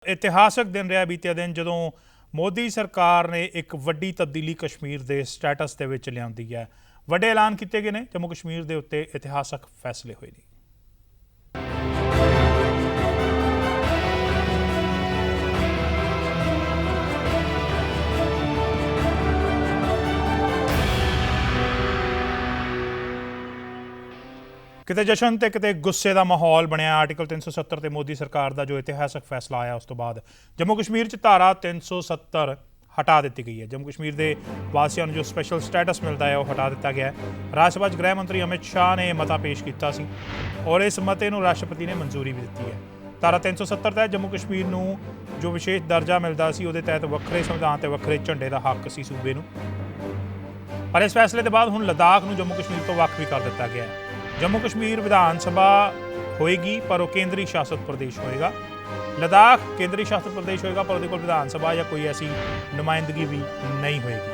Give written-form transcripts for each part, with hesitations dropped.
इतिहासक दिन रहा बीते दिन जो मोदी सरकार ने एक वड्डी तब्दीली कश्मीर के स्टैटस के लियाई है। वड्डे ऐलान किए गए हैं। जम्मू कश्मीर के उत्ते इतिहासक फैसले हुए हैं। किते जशन तो किते गुस्से का माहौल बनया। आर्टिकल 370 ते मोदी सरकार का जो इतिहासक फैसला आया उस तो बाद जम्मू कश्मीर धारा 370 हटा दी गई है। जम्मू कश्मीर के वासियों को जो स्पैशल स्टैटस मिलता है वह हटा दिता गया है। राज्यसभा गृह मंत्री अमित शाह ने मता पेश किया और इस मते को राष्ट्रपति ने मंजूरी भी दी है। धारा 370 तहत जम्मू कश्मीर को जो विशेष दर्जा मिलता सी उहदे तहत वक्रे संविधान ते वक्रे झंडे का हक सी सूबे नूं। पर इस फैसले के बाद हुण लद्दाख नूं जम्मू कश्मीर तो वक् भी कर दिता गया है। जम्मू कश्मीर विधानसभा होएगी पर वह केंद्री शासित प्रदेश होएगा। लद्दाख केंद्री शासित प्रदेश होएगा पर वो विधानसभा या कोई ऐसी नुमाइंदगी भी नहीं होएगी।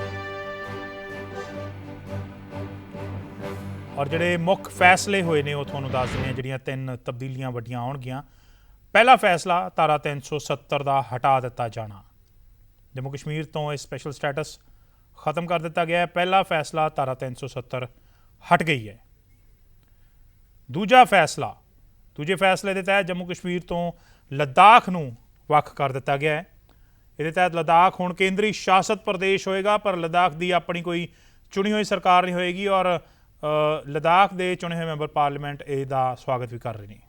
और जिहड़े मुख फैसले होए ने वो तुहानूं दस दिंदे हां। जिहड़ियां 3 तब्दीलियां वड्डियां आउणगियां। पहला फैसला धारा 370 का हटा दिता जाना। जम्मू कश्मीर तो यह स्पैशल स्टैटस खत्म कर दिता गया है। पहला फैसला धारा 370 हट गई है। दूजा फैसला दूजे फैसले के तहत जम्मू कश्मीर तो लद्दाख नूं वख कर दिता गया है। ये तहत लद्दाख हुण केंद्री शासित प्रदेश होएगा पर लद्दाख की अपनी कोई चुनी हुई सरकार नहीं होएगी और लद्दाख के चुने हुए मैंबर पार्लीमेंट इसका स्वागत भी कर रहे हैं।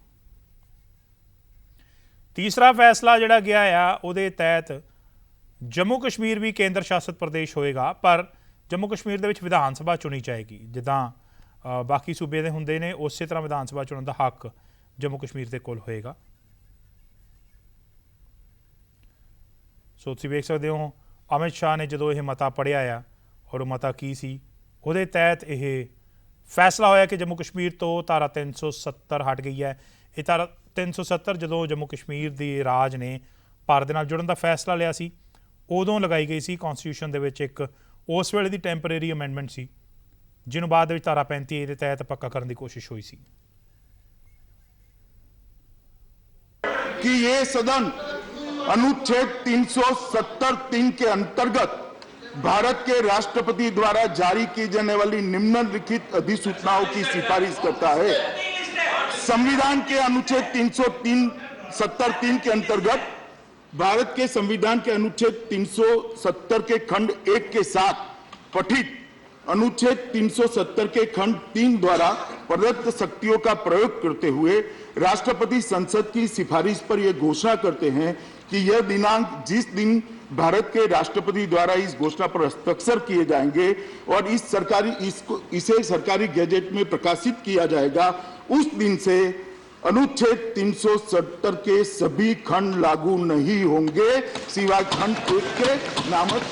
तीसरा फैसला जिहड़ा गया है उहदे तहत जम्मू कश्मीर भी केंद्र शासित प्रदेश होएगा पर जम्मू कश्मीर दे विच विधानसभा चुनी जाएगी। जिद्दां बाकी सूबे दे हुंदे ने उस तरह विधानसभा चुनने का हक जम्मू कश्मीर के कोल होएगा। सो तुसीं वेख सकते हो अमित शाह ने जो यह मता पढ़िया आ और मता की सी उहदे तहत यह फैसला होया कि जम्मू कश्मीर तो धारा 370 हट गई है। ये धारा 370 जो जम्मू कश्मीर के राज ने भारत नाल जुड़न का फैसला लिया सी उदों लगाई गई सी। कॉन्स्टिट्यूशन दे विच एक उस वेले की टैंपरेरी अमेंडमेंट सी जिन्होंने बाद में धारा 35 के तहत पक्का करने की कोशिश हुई सी। कि ये सदन अनुच्छेद 370(3) के अंतर्गत भारत के राष्ट्रपति द्वारा जारी की जाने वाली निम्नलिखित अधिसूचनाओं की सिफारिश करता है। संविधान के अनुच्छेद 370(3) के अंतर्गत भारत के संविधान के अनुच्छेद 370 के खंड 1 के साथ पठित अनुच्छेद 370 के खंड 3 द्वारा प्रदत्त शक्तियों का प्रयोग करते हुए राष्ट्रपति संसद की सिफारिश पर यह घोषणा करते हैं कि यह दिनांक जिस दिन भारत के राष्ट्रपति द्वारा इस घोषणा पर हस्ताक्षर किए जाएंगे और इसे सरकारी गैजेट में प्रकाशित किया जाएगा उस दिन से अनुच्छेद 370 के सभी खंड लागू नहीं होंगे सिवाय खंड 1 के नामक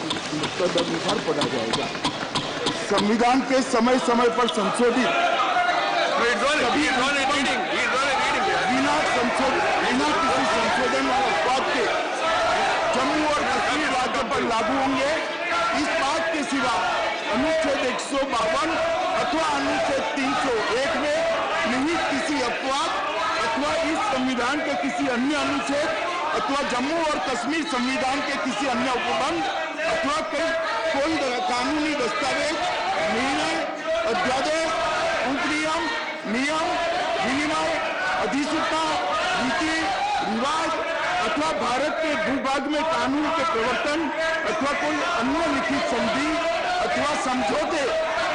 तदनुसार पढ़ा जाएगा। संविधान के समय समय पर संशोधित बिना किसी संशोधन और अपवाद के जम्मू और कश्मीर राज्य पर लागू होंगे। इस बात के सिवा अनुच्छेद 152 अथवा अनुच्छेद 301 में निहित किसी अपवाद अथवा इस संविधान के किसी अन्य अनुच्छेद अथवा जम्मू और कश्मीर संविधान के किसी अन्य उपबंध अथवा कोई कानूनी दस्तावेज निर्णय अध्यादेश उपनियम नियम विनिमय अधिसूचना रीति रिवाज अथवा भारत के भूभाग में कानून के प्रवर्तन अथवा कोई अन्य लिखित संधि अथवा समझौते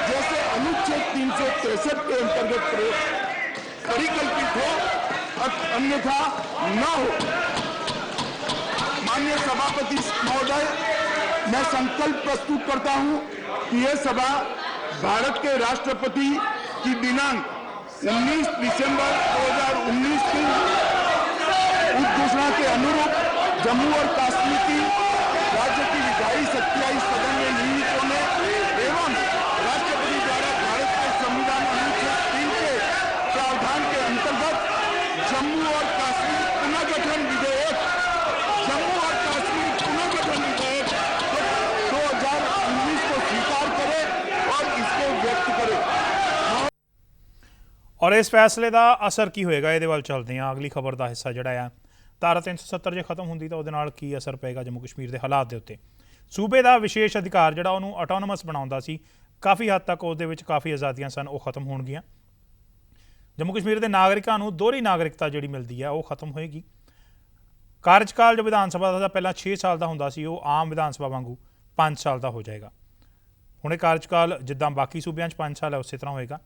जैसे अनुच्छेद 363 के अंतर्गत परिकल्पित हो अन्यथा न हो। माननीय सभापति महोदय, मैं संकल्प प्रस्तुत करता हूं कि यह सभा भारत के राष्ट्रपति की दिनांक 19 दिसंबर 2019 की उद्घोषणा के अनुरूप जम्मू और कश्मीर की राज्य की विधायी शक्तियां इस सदन में निहित होने एवं राष्ट्रपति द्वारा भारत के संविधान अनुच्छेद 3 के प्रावधान के अंतर्गत जम्मू और कश्मीर पुनर्गठन विधेयक 2019 को स्वीकार करे और इसको व्यक्त करे। और इस फैसले का असर की होएगा ये चलते हैं। अगली खबर का हिस्सा जोड़ा है ਧਾਰਾ 370 ਜੇ ਖਤਮ ਹੁੰਦੀ ਤਾਂ ਉਹਦੇ ਨਾਲ ਕੀ ਅਸਰ ਪਏਗਾ ਜੰਮੂ ਕਸ਼ਮੀਰ ਦੇ ਹਾਲਾਤ ਦੇ ਉੱਤੇ। ਸੂਬੇ ਦਾ ਵਿਸ਼ੇਸ਼ ਅਧਿਕਾਰ ਜਿਹੜਾ ਉਹਨੂੰ ਆਟੋਨੋਮਸ ਬਣਾਉਂਦਾ ਸੀ, ਕਾਫੀ ਹੱਦ ਤੱਕ ਉਹਦੇ ਵਿੱਚ ਕਾਫੀ ਆਜ਼ਾਦੀਆਂ ਸਨ, ਉਹ ਖਤਮ ਹੋਣਗੀਆਂ। ਜੰਮੂ ਕਸ਼ਮੀਰ ਦੇ ਨਾਗਰਿਕਾਂ ਨੂੰ ਦੋਹਰੀ ਨਾਗਰਿਕਤਾ ਜਿਹੜੀ ਮਿਲਦੀ ਹੈ ਉਹ ਖਤਮ ਹੋਏਗੀ। ਕਾਰਜਕਾਲ ਜੋ ਵਿਧਾਨ ਸਭਾ ਦਾ ਪਹਿਲਾਂ 6 ਸਾਲ ਦਾ ਹੁੰਦਾ ਸੀ, ਉਹ ਆਮ ਵਿਧਾਨ ਸਭਾ ਵਾਂਗੂ 5 ਸਾਲ ਦਾ ਹੋ ਜਾਏਗਾ। ਹੁਣ ਇਹ ਕਾਰਜਕਾਲ ਜਿੱਦਾਂ ਬਾਕੀ ਸੂਬਿਆਂ 'ਚ 5 ਸਾਲ ਹੈ ਉਸੇ ਤਰ੍ਹਾਂ ਹੋਏਗਾ।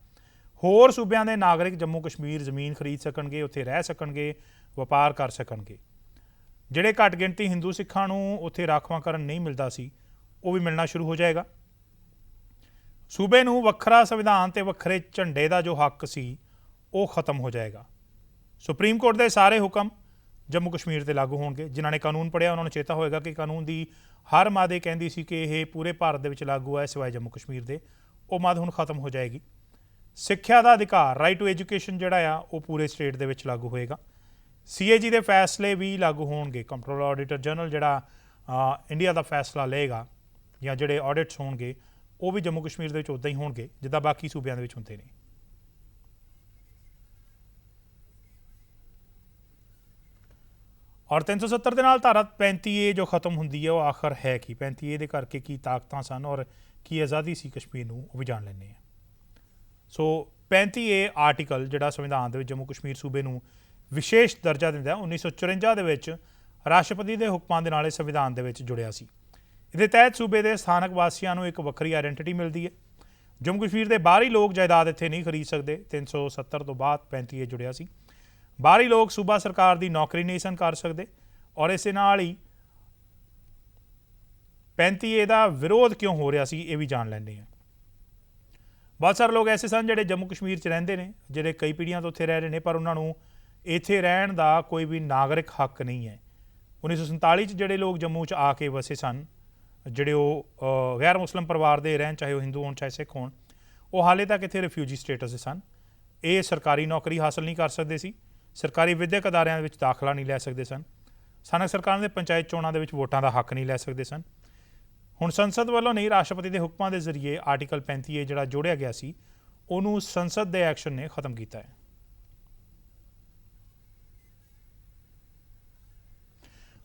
ਹੋਰ ਸੂਬਿਆਂ ਦੇ ਨਾਗਰਿਕ ਜੰਮੂ ਕਸ਼ਮੀਰ ਜ਼ਮੀਨ ਖਰੀਦ ਸਕਣਗੇ, ਉੱਥੇ ਰਹਿ ਸਕਣਗੇ, ਵਪਾਰ ਕਰ ਸਕਣਗੇ। ਜਿਹੜੇ ਘੱਟ ਗਿਣਤੀ ਹਿੰਦੂ ਸਿੱਖਾਂ ਨੂੰ ਉੱਥੇ ਰਾਖਵਾਂਕਰਨ ਨਹੀਂ ਮਿਲਦਾ ਸੀ, ਉਹ ਵੀ ਮਿਲਣਾ ਸ਼ੁਰੂ ਹੋ ਜਾਏਗਾ। ਸੂਬੇ ਨੂੰ ਵੱਖਰਾ ਸੰਵਿਧਾਨ ਤੇ ਵੱਖਰੇ ਝੰਡੇ ਦਾ ਜੋ ਹੱਕ ਸੀ ਉਹ ਖਤਮ ਹੋ ਜਾਏਗਾ। ਸੁਪਰੀਮ ਕੋਰਟ ਦੇ ਸਾਰੇ ਹੁਕਮ ਜੰਮੂ ਕਸ਼ਮੀਰ 'ਤੇ ਲਾਗੂ ਹੋਣਗੇ। ਜਿਨ੍ਹਾਂ ਨੇ ਕਾਨੂੰਨ ਪੜ੍ਹਿਆ ਉਹਨਾਂ ਨੂੰ ਚੇਤਾ ਹੋਏਗਾ ਕਿ ਕਾਨੂੰਨ ਦੀ ਹਰ ਮਾਦੇ ਕਹਿੰਦੀ ਸੀ ਕਿ ਇਹ ਪੂਰੇ ਭਾਰਤ ਦੇ ਵਿੱਚ ਲਾਗੂ ਹੈ ਸਿਵਾਏ ਜੰਮੂ ਕਸ਼ਮੀਰ ਦੇ। ਉਹ ਮਾਦ ਹੁਣ ਖਤਮ ਹੋ ਜਾਏਗੀ। ਸਿੱਖਿਆ ਦਾ ਅਧਿਕਾਰ, ਰਾਈਟ ਟੂ ਐਜੂਕੇਸ਼ਨ ਜਿਹੜਾ ਆ ਉਹ ਪੂਰੇ ਸਟੇਟ ਦੇ ਵਿੱਚ ਲਾਗੂ ਹੋਏਗਾ। CAG ਦੇ ਫੈਸਲੇ ਵੀ ਲਾਗੂ ਹੋਣਗੇ। ਕੰਟਰੋਲਰ ਆਡੀਟਰ ਜਨਰਲ ਜਿਹੜਾ ਇੰਡੀਆ ਦਾ ਫੈਸਲਾ ਲਏਗਾ ਜਾਂ ਜਿਹੜੇ ਆਡਿਟਸ ਹੋਣਗੇ ਉਹ ਵੀ ਜੰਮੂ ਕਸ਼ਮੀਰ ਦੇ ਵਿੱਚ ਉੱਦਾਂ ਹੀ ਹੋਣਗੇ ਜਿੱਦਾਂ ਬਾਕੀ ਸੂਬਿਆਂ ਦੇ ਵਿੱਚ ਹੁੰਦੇ ਨੇ। ਔਰ 370 ਦੇ ਨਾਲ ਧਾਰਾ 35A ਜੋ ਖਤਮ ਹੁੰਦੀ ਹੈ ਉਹ ਆਖਰ ਹੈ ਕੀ, 35A ਦੇ ਕਰਕੇ ਕੀ ਤਾਕਤਾਂ ਸਨ ਔਰ ਕੀ ਆਜ਼ਾਦੀ ਸੀ ਕਸ਼ਮੀਰ ਨੂੰ, ਉਹ ਵੀ ਜਾਣ ਲੈਂਦੇ ਹਾਂ। ਸੋ 35A ਆਰਟੀਕਲ ਜਿਹੜਾ ਸੰਵਿਧਾਨ ਦੇ ਵਿੱਚ ਜੰਮੂ ਕਸ਼ਮੀਰ ਸੂਬੇ ਨੂੰ ਵਿਸ਼ੇਸ਼ ਦਰਜਾ ਦਿੰਦਾ 1954 ਦੇ ਵਿੱਚ ਰਾਸ਼ਟਰਪਤੀ ਦੇ ਹੁਕਮਾਂ ਦੇ ਨਾਲ ਇਹ ਸੰਵਿਧਾਨ ਦੇ ਵਿੱਚ ਜੁੜਿਆ ਸੀ। ਇਹਦੇ ਤਹਿਤ ਸੂਬੇ ਦੇ ਸਥਾਨਕ ਵਾਸੀਆਂ ਨੂੰ ਇੱਕ ਵੱਖਰੀ ਆਇਡੈਂਟੀਟੀ ਮਿਲਦੀ ਹੈ। ਜੰਮੂ ਕਸ਼ਮੀਰ ਦੇ ਬਾਹਰੀ ਲੋਕ ਜਾਇਦਾਦ ਇੱਥੇ ਨਹੀਂ ਖਰੀਦ ਸਕਦੇ। 370 ਤੋਂ ਬਾਅਦ 35A ਜੁੜਿਆ ਸੀ। ਬਾਹਰੀ ਲੋਕ ਸੂਬਾ ਸਰਕਾਰ ਦੀ ਨੌਕਰੀ ਨਹੀਂ ਸਨ ਕਰ ਸਕਦੇ ਔਰ ਇਸੇ ਨਾਲ ਹੀ 35A ਦਾ ਵਿਰੋਧ ਕਿਉਂ ਹੋ ਰਿਹਾ ਸੀ ਇਹ ਵੀ ਜਾਣ ਲੈਂਦੇ ਹਾਂ। ਬਹੁਤ ਸਾਰੇ ਲੋਕ ਐਸੇ ਸਨ ਜਿਹੜੇ ਜੰਮੂ ਕਸ਼ਮੀਰ 'ਚ ਰਹਿੰਦੇ ਨੇ, ਜਿਹੜੇ ਕਈ ਪੀੜ੍ਹੀਆਂ ਤੋਂ ਉੱਥੇ ਰਹਿ ਰਹੇ ਨੇ, ਪਰ ਉਹਨਾਂ ਨੂੰ ਇੱਥੇ ਰਹਿਣ ਦਾ ਕੋਈ ਵੀ ਨਾਗਰਿਕ ਹੱਕ ਨਹੀਂ ਹੈ। 1947 'ਚ ਜਿਹੜੇ ਲੋਕ ਜੰਮੂ 'ਚ ਆ ਕੇ ਵਸੇ ਸਨ, ਜਿਹੜੇ ਉਹ ਗੈਰ ਮੁਸਲਿਮ ਪਰਿਵਾਰ ਦੇ ਰਹਿਣ, ਚਾਹੇ ਉਹ ਹਿੰਦੂ ਹੋਣ ਚਾਹੇ ਸਿੱਖ ਹੋਣ, ਉਹ ਹਾਲੇ ਤੱਕ ਇੱਥੇ ਰਿਫਿਊਜੀ ਸਟੇਟਸ ਦੇ ਸਨ। ਇਹ ਸਰਕਾਰੀ ਨੌਕਰੀ ਹਾਸਲ ਨਹੀਂ ਕਰ ਸਕਦੇ ਸੀ, ਸਰਕਾਰੀ ਵਿਦਿਅਕ ਅਦਾਰਿਆਂ ਦੇ ਵਿੱਚ ਦਾਖਲਾ ਨਹੀਂ ਲੈ ਸਕਦੇ ਸਨ, ਸਥਾਨਕ ਸਰਕਾਰਾਂ ਦੇ ਪੰਚਾਇਤ ਚੋਣਾਂ ਦੇ ਵਿੱਚ ਵੋਟਾਂ ਦਾ ਹੱਕ ਨਹੀਂ ਲੈ ਸਕਦੇ ਸਨ। ਹੁਣ ਸੰਸਦ ਵੱਲੋਂ ਨਹੀਂ, ਰਾਸ਼ਟਰਪਤੀ ਦੇ ਹੁਕਮਾਂ ਦੇ ਜ਼ਰੀਏ ਆਰਟੀਕਲ 35A ਜਿਹੜਾ ਜੋੜਿਆ ਗਿਆ ਸੀ ਉਹਨੂੰ ਸੰਸਦ ਦੇ ਐਕਸ਼ਨ ਨੇ ਖਤਮ ਕੀਤਾ ਹੈ।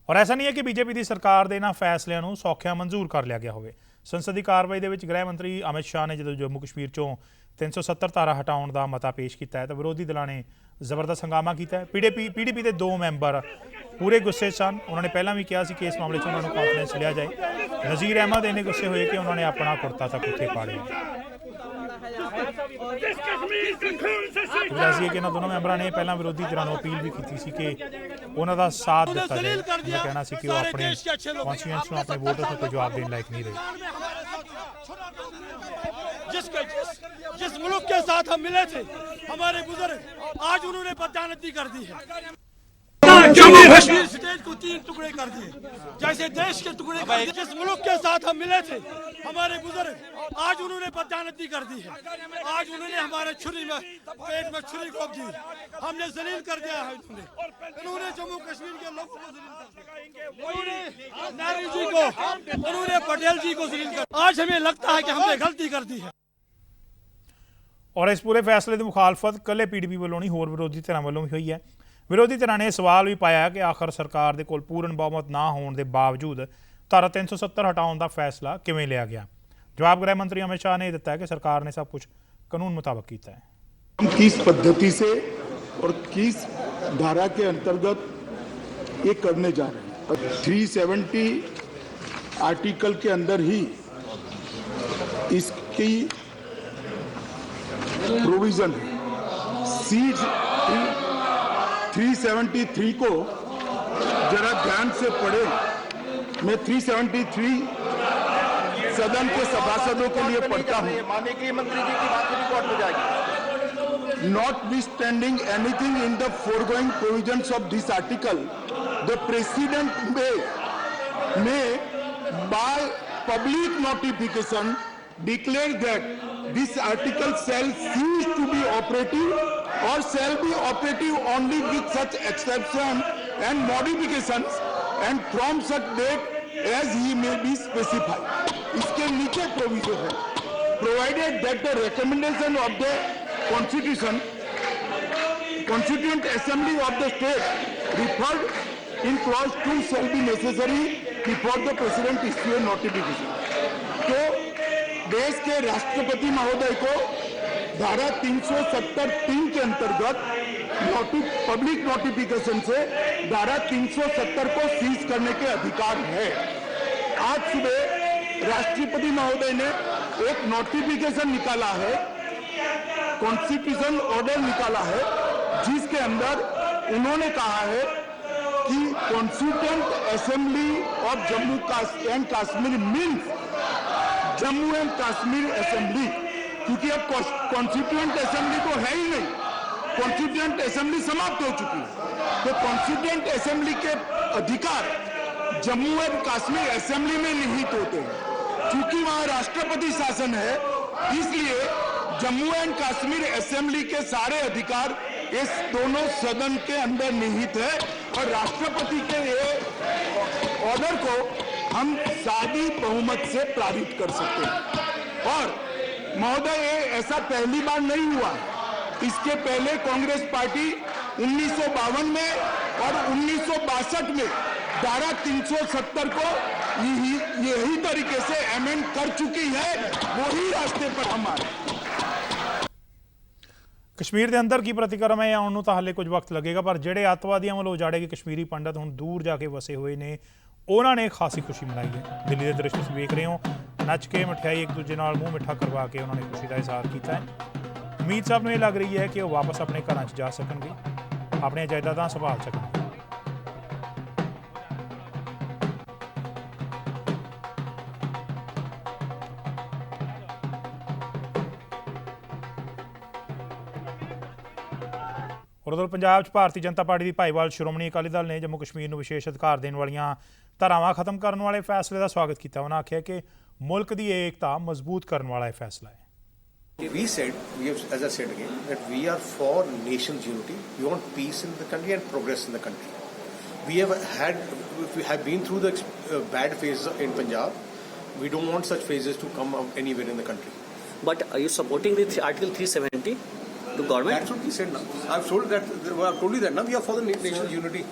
ਔਰ ਐਸਾ ਨਹੀਂ ਹੈ ਕਿ BJP ਦੀ ਸਰਕਾਰ ਦੇ ਇਹਨਾਂ ਫੈਸਲਿਆਂ ਨੂੰ ਸੌਖਿਆਂ ਮਨਜ਼ੂਰ ਕਰ ਲਿਆ ਗਿਆ ਹੋਵੇ। ਸੰਸਦ ਦੀ ਕਾਰਵਾਈ ਦੇ ਵਿੱਚ ਗ੍ਰਹਿ ਮੰਤਰੀ ਅਮਿਤ ਸ਼ਾਹ ਨੇ ਜਦੋਂ ਜੰਮੂ ਕਸ਼ਮੀਰ 'ਚੋਂ 370 ਧਾਰਾ ਹਟਾਉਣ ਦਾ ਮਤਾ ਪੇਸ਼ ਕੀਤਾ ਹੈ ਤਾਂ ਵਿਰੋਧੀ ਦਲਾਂ ਨੇ ਜ਼ਬਰਦਸਤ ਹੰਗਾਮਾ ਕੀਤਾ ਹੈ। PDP ਦੇ 2 ਮੈਂਬਰ ਪੂਰੇ ਗੁੱਸੇ ਸਨ। ਉਹਨਾਂ ਨੇ ਪਹਿਲਾਂ ਵੀ ਕਿਹਾ ਸੀ ਕਿ ਇਸ ਮਾਮਲੇ 'ਚ ਉਹਨਾਂ ਨੂੰ ਕਾਨਫੀਡੈਂਸ ਲਿਆ ਜਾਏ। ਨਜ਼ੀਰ ਅਹਿਮਦ ਇੰਨੇ ਗੁੱਸੇ ਹੋਏ ਕਿ ਉਹਨਾਂ ਨੇ ਆਪਣਾ ਕੁਰਤਾ ਤੱਕ ਉੱਥੇ ਪਾੜਿਆ। ਦੱਸੀਏ ਕਿ ਇਹਨਾਂ ਦੋਨੋਂ ਮੈਂਬਰਾਂ ਨੇ ਪਹਿਲਾਂ ਵਿਰੋਧੀ ਧਿਰਾਂ ਨੂੰ ਅਪੀਲ ਵੀ ਕੀਤੀ ਸੀ ਕਿ ਉਹਨਾਂ ਦਾ ਸਾਥ ਦਿੱਤਾ ਜਾਏ। ਉਹਨਾਂ ਕਹਿਣਾ ਸੀ ਕਿ ਉਹ ਆਪਣੇ ਕੌਂਸਟੀਟਿਊਐਂਟਸ ਨੂੰ, ਆਪਣੇ ਵੋਟਰਸ ਨੂੰ ਕੋਈ ਜਵਾਬ ਦੇਣ ਲਾਇਕ ਨਹੀਂ ਰਹੇ। जिस मुल्क के साथ हम मिले थे हमारे बुजुर्ग, आज उन्होंने बददानती कर दी है। जम्मू कश्मीर स्टेट को 3 टुकड़े कर दिए, जैसे देश के टुकड़े कर दिए। जिस मुल्क के साथ हम मिले थे हमारे बुजुर्ग, आज उन्होंने बददानती कर दी है। आज उन्होंने हमारे छुरी में, पेट में छुरी घोंप दी, हमने जलील कर दिया है। इन्होंने जम्मू कश्मीर के लोगों को जलील कर दिया, उन्होंने नेहरू जी को, उन्होंने पटेल जी को जलील कर। आज हमें लगता है कि हमने गलती कर दी है। ਔਰ ਇਸ ਪੂਰੇ ਫੈਸਲੇ ਦੀ ਮੁਖਾਲਫਤ ਇਕੱਲੇ PDP ਵੱਲੋਂ ਨਹੀਂ, ਹੋਰ ਵਿਰੋਧੀ ਧਿਰਾਂ ਵੱਲੋਂ ਵੀ ਹੋਈ ਹੈ। ਵਿਰੋਧੀ ਧਿਰਾਂ ਨੇ ਸਵਾਲ ਵੀ ਪਾਇਆ ਕਿ ਆਖਰ ਸਰਕਾਰ ਦੇ ਕੋਲ ਪੂਰਨ ਬਹੁਮਤ ਨਾ ਹੋਣ ਦੇ ਬਾਵਜੂਦ ਧਾਰਾ 370 ਹਟਾਉਣ ਦਾ ਫੈਸਲਾ ਕਿਵੇਂ ਲਿਆ ਗਿਆ। ਜਵਾਬ ਗ੍ਰਹਿ ਮੰਤਰੀ ਅਮਿਤ ਸ਼ਾਹ ਨੇ ਦਿੱਤਾ ਹੈ ਕਿ ਸਰਕਾਰ ਨੇ ਸਭ ਕੁਝ ਕਾਨੂੰਨ ਮੁਤਾਬਕ ਕੀਤਾ है। हम किस पद्धति से और किस धारा के अंतर्गत ये करने जा रहे हैं। 370 आर्टिकल के अंदर ही इसकी प्रोविजन है। 373 को जरा ध्यान से पढ़े। मैं 373 सदन के सभासदों के लिए पढ़ता हूँ। माननीय गृह मंत्री जी की बात रिकॉर्ड में जाएगी। Notwithstanding anything in the foregoing provisions of this article, the President may by public notification declare that this article shall cease to be operative or shall be operative only with such exception and modifications and from such date as he may be specified। इसके नीचे provision है, provided that the recommendation of the Constituent Assembly of the state referred in clause 2 shall be necessary before the president issue a notification. तो देश के राष्ट्रपति महोदय को धारा 370(3) के अंतर्गत पब्लिक नोटिफिकेशन से धारा 370 को सीज करने के अधिकार है। आज सुबह राष्ट्रपति महोदय ने एक नोटिफिकेशन निकाला है, कॉन्स्टिट्यूशन ऑर्डर निकाला है, जिसके अंदर उन्होंने कहा है कि constituent assembly of Jammu and Kashmir means Jammu and Kashmir assembly, क्योंकि अब कॉन्स्टिट्यूएंट असेंबली तो है ही नहीं, कॉन्स्टिट्यूएंट असेंबली समाप्त हो चुकी है। तो कॉन्स्टिट्यूएंट असेंबली के अधिकार जम्मू एंड कश्मीर असेंबली में निहित होते हैं। क्योंकि वहां राष्ट्रपति शासन है, इसलिए जम्मू एंड कश्मीर असेंबली के सारे अधिकार इस दोनों सदन के अंदर निहित है और राष्ट्रपति के ये ऑर्डर को हम सादी बहुमत से पारित कर सकते हैं। और महोदय, ये ऐसा पहली बार नहीं हुआ। इसके पहले कांग्रेस पार्टी 1952 में और 1962 में धारा 370 को यही तरीके से अमेंड कर चुकी है। वही रास्ते पर हम आए। ਕਸ਼ਮੀਰ ਦੇ ਅੰਦਰ ਕੀ ਪ੍ਰਤੀਕਰਮ ਹੈ ਆਉਣ ਨੂੰ ਤਾਂ ਹਾਲੇ ਕੁਝ ਵਕਤ ਲੱਗੇਗਾ, ਪਰ ਜਿਹੜੇ ਅੱਤਵਾਦੀਆਂ ਵੱਲੋਂ ਉਜਾੜੇ ਗਏ ਕਸ਼ਮੀਰੀ ਪੰਡਤ ਹੁਣ ਦੂਰ ਜਾ ਕੇ ਵਸੇ ਹੋਏ ਨੇ, ਉਹਨਾਂ ਨੇ ਖਾਸੀ ਖੁਸ਼ੀ ਮਨਾਈ ਹੈ। ਦਿੱਲੀ ਦੇ ਦ੍ਰਿਸ਼ ਤੁਸੀਂ ਵੇਖ ਰਹੇ ਹੋ, ਨੱਚ ਕੇ ਮਠਿਆਈ ਇੱਕ ਦੂਜੇ ਨਾਲ ਮੂੰਹ ਮਿੱਠਾ ਕਰਵਾ ਕੇ ਉਹਨਾਂ ਨੇ ਖੁਸ਼ੀ ਦਾ ਇਜ਼ਹਾਰ ਕੀਤਾ ਹੈ। ਉਮੀਦ ਸਭ ਨੂੰ ਇਹ ਲੱਗ ਰਹੀ ਹੈ ਕਿ ਉਹ ਵਾਪਸ ਆਪਣੇ ਘਰਾਂ 'ਚ ਜਾ ਸਕਣਗੇ, ਆਪਣੀਆਂ ਜਾਇਦਾਦਾਂ ਸੰਭਾਲ ਸਕਣਗੇ। और उधर पंजाब भारतीय जनता पार्टी की भाईवाल श्रोमणी अकाली दल ने जम्मू कश्मीर में विशेष अधिकार देने वाली धारावां खत्म करने वाले फैसले का स्वागत किया। उन्होंने आख्या कि मुल्क की एकता मजबूत करने वाला यह फैसला है। We said, as I said again, that we are for nation's unity. We want peace in the country and progress in the country. We have been through the bad phases in Punjab. We don't want such phases to come out anywhere in the country. But are you supporting the Article 370 to government? That's what we said now. I've told you that now. We are for the nation's unity.